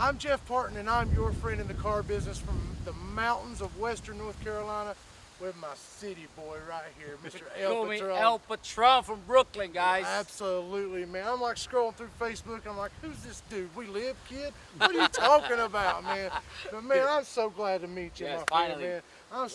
I'm Jeff Parton, and I'm your friend in the car business from the mountains of western North Carolina with my city boy right here, Mr. Call me Patronn. El Patron from Brooklyn, guys. Absolutely, man. I'm like scrolling through Facebook. I'm like, who's this dude? We live, kid? What are you talking about, man? But man, I'm so glad to meet you, Yes, my finally. friend,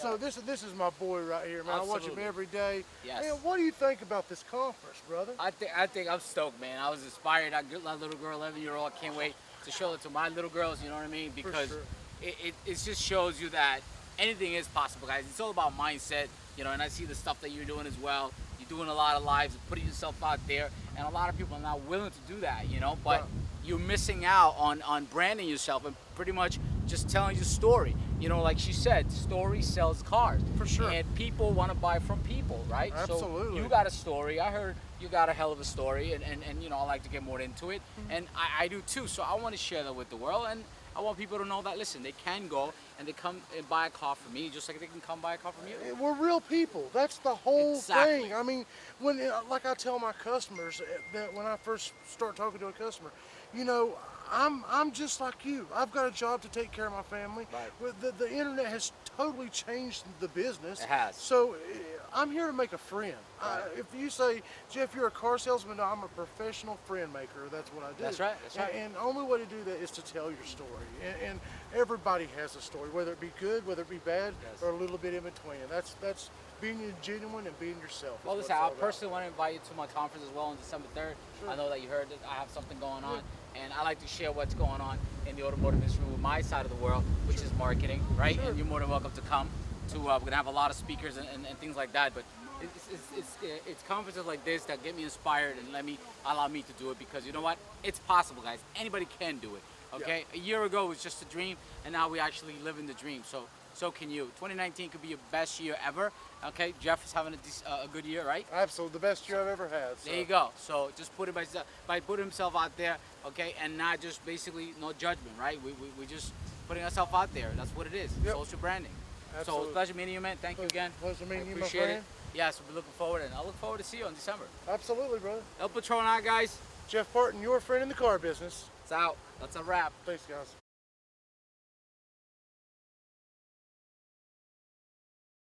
man. This is my boy right here, man. I watch him Absolutely. every day. Yes. Man, what do you think about this conference, brother? I think I'm stoked, man. I was inspired. That little girl, 11-year-old, can't wait to show it to my little girls. You know what I mean? Because sure. it just shows you that anything is possible, guys. It's all about mindset, you know. And I see the stuff that you're doing as well. You're doing a lot of lives, putting yourself out there, and a lot of people are not willing to do that, you know. But you're missing out on branding yourself and pretty much just telling your story. You know, like she said, story sells cars. For sure. And people want to buy from people, right? Absolutely. So you got a story. I heard you got a hell of a story, and you know, I like to get more into it. And I do too. So I want to share that with the world, and I want people to know that, listen, they can go and they come and buy a car from me, just like they can come buy a car from you. We're real people. That's the whole Exactly. thing. I mean, when like I tell my customers that when I first start talking to a customer, you know, I'm just like you. I've got a job to take care of my family. Right. The internet has totally changed the business. It has. So I'm here to make a friend. Right. If you say, Jeff, you're a car salesman, no, I'm a professional friend maker. That's what I do. That's right. That's right. And the only way to do that is to tell your story. And everybody has a story, whether it be good, whether it be bad, Yes. or a little bit in between. That's being genuine and being yourself. Well, listen, I personally want to invite you to my conference as well on December 3rd. Sure. I know that you heard that I have something going on, and I like to share what's going on in the automotive industry with my side of the world, which is marketing, right? Sure. And you're more than welcome to come. We're going to have a lot of speakers and things like that, but it's conferences like this that get me inspired and allow me to do it, because you know what? It's possible, guys. Anybody can do it, okay? A year ago it was just a dream, and now we actually live in the dream. So can you. 2019 could be your best year ever. Okay, Jeff is having a good year, right? Absolutely, the best year I've ever had. So. There you go. So just put it by putting himself out there, okay, and not just basically no judgment, right? We just putting ourselves out there. That's what it is. Yep. Social branding. Absolutely. So pleasure meeting you, man. Thank you again. Pleasure meeting you, my appreciate friend. it. Yes, we'll be looking forward, and I look forward to see you in December. Absolutely, brother. El Patron out, guys. Jeff Parton, your friend in the car business. It's out. That's a wrap. Thanks, guys.